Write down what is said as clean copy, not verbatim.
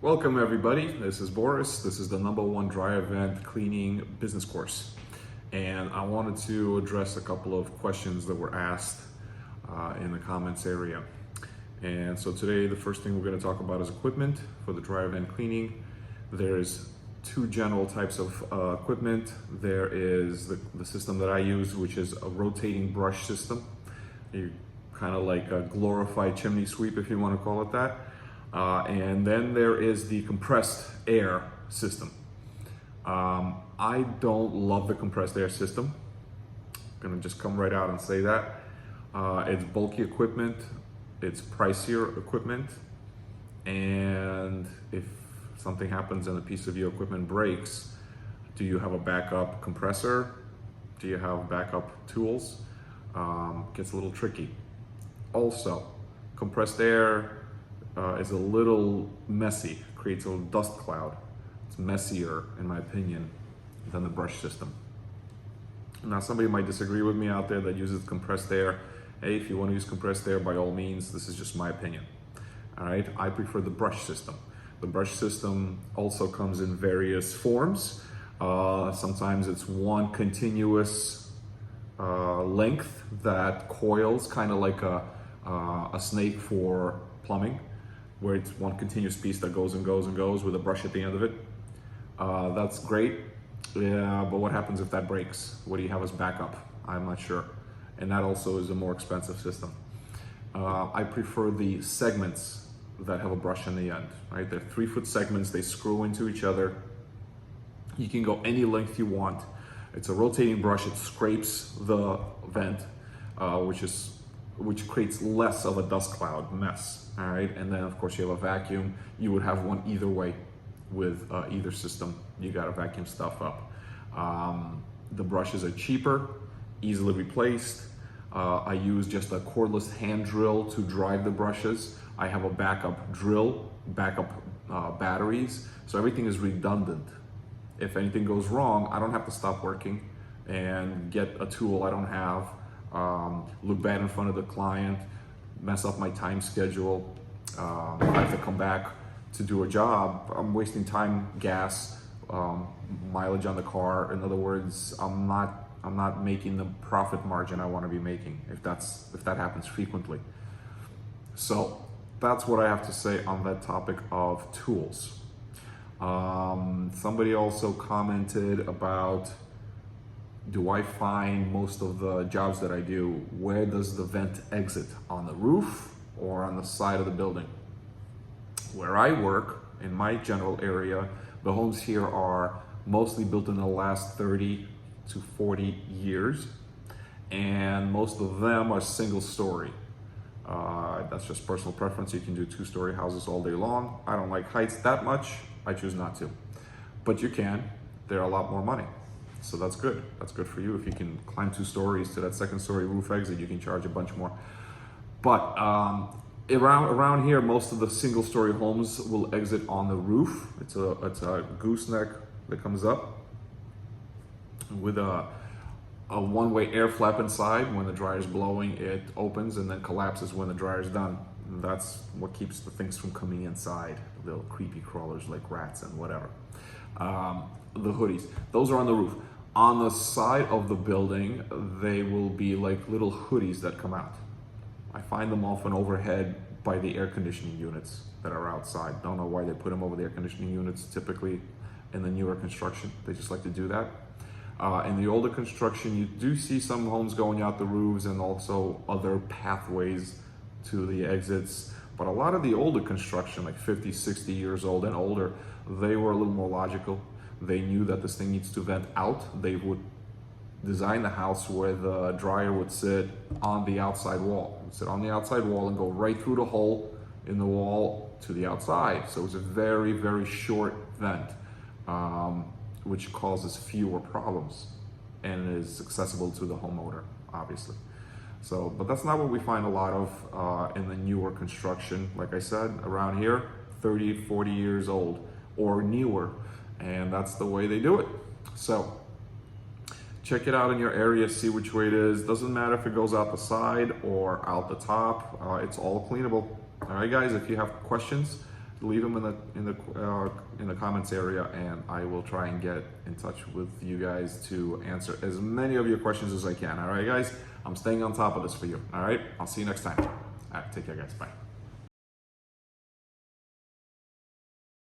Welcome everybody, this is Boris. This is the #1 dryer vent cleaning business course. And I wanted to address a couple of questions that were asked in the comments area. And so today the first thing we're going to talk about is equipment for the dryer vent cleaning. There's two general types of equipment. There is the system that I use, which is a rotating brush system. You kind of like a glorified chimney sweep, if you want to call it that. And then there is the compressed air system. I don't love the compressed air system. I'm gonna just come right out and say that. It's bulky equipment, it's pricier equipment, and if something happens and a piece of your equipment breaks, do you have a backup compressor? Do you have backup tools? Gets a little tricky. Also, compressed air is a little messy, creates a little dust cloud. It's messier, in my opinion, than the brush system. Now, somebody might disagree with me out there that uses compressed air. Hey, if you want to use compressed air, by all means, this is just my opinion. All right, I prefer the brush system. The brush system also comes in various forms. Sometimes it's one continuous length that coils, kind of like a snake for plumbing, where it's one continuous piece that goes and goes and goes with a brush at the end of it. That's great, yeah, but what happens if that breaks? What do you have as backup? I'm not sure. And that also is a more expensive system. I prefer the segments that have a brush in the end, right? They're 3-foot segments, they screw into each other. You can go any length you want. It's a rotating brush, it scrapes the vent, which creates less of a dust cloud mess, all right? And then of course you have a vacuum. You would have one either way with either system. You gotta vacuum stuff up. The brushes are cheaper, easily replaced. I use just a cordless hand drill to drive the brushes. I have a backup drill, backup batteries, so everything is redundant. If anything goes wrong, I don't have to stop working and get a tool I don't have, look bad in front of the client, mess up my time schedule. I have to come back to do a job. I'm wasting time, gas, mileage on the car. In other words, I'm not making the profit margin I want to be making if that happens frequently. So that's what I have to say on that topic of tools. Somebody also commented about, do I find most of the jobs that I do, where does the vent exit? On the roof or on the side of the building? Where I work, in my general area, the homes here are mostly built in the last 30 to 40 years, and most of them are single story. That's just personal preference. You can do 2-story houses all day long. I don't like heights that much. I choose not to, but you can. They're a lot more money. So that's good. That's good for you. If you can climb 2 stories to that 2nd-story roof exit, you can charge a bunch more. But around here, most of the single-story homes will exit on the roof. It's a gooseneck that comes up with a one-way air flap inside. When the dryer's blowing, it opens and then collapses when the dryer's done. And that's what keeps the things from coming inside, little creepy crawlers like rats and whatever. The hoodies, those are on the roof. On the side of the building, they will be like little hoodies that come out. I find them often overhead by the air conditioning units that are outside. Don't know why they put them over the air conditioning units, typically in the newer construction. They just like to do that. In the older construction, you do see some homes going out the roofs and also other pathways to the exits. But a lot of the older construction, like 50, 60 years old and older, they were a little more logical. They knew that this thing needs to vent out. They would design the house where the dryer would sit on the outside wall. It would sit on the outside wall and go right through the hole in the wall to the outside. So it's a very, very short vent, which causes fewer problems and is accessible to the homeowner, obviously. So, but that's not what we find a lot of in the newer construction. Like I said, around here, 30, 40 years old or newer, and that's the way they do it. So check it out in your area, see which way it is. Doesn't matter if it goes out the side or out the top, it's all cleanable. All right, guys, if you have questions, leave them in the comments area, and I will try and get in touch with you guys to answer as many of your questions as I can. All right, guys, I'm staying on top of this for you. All right, I'll see you next time. All right, take care, guys. Bye.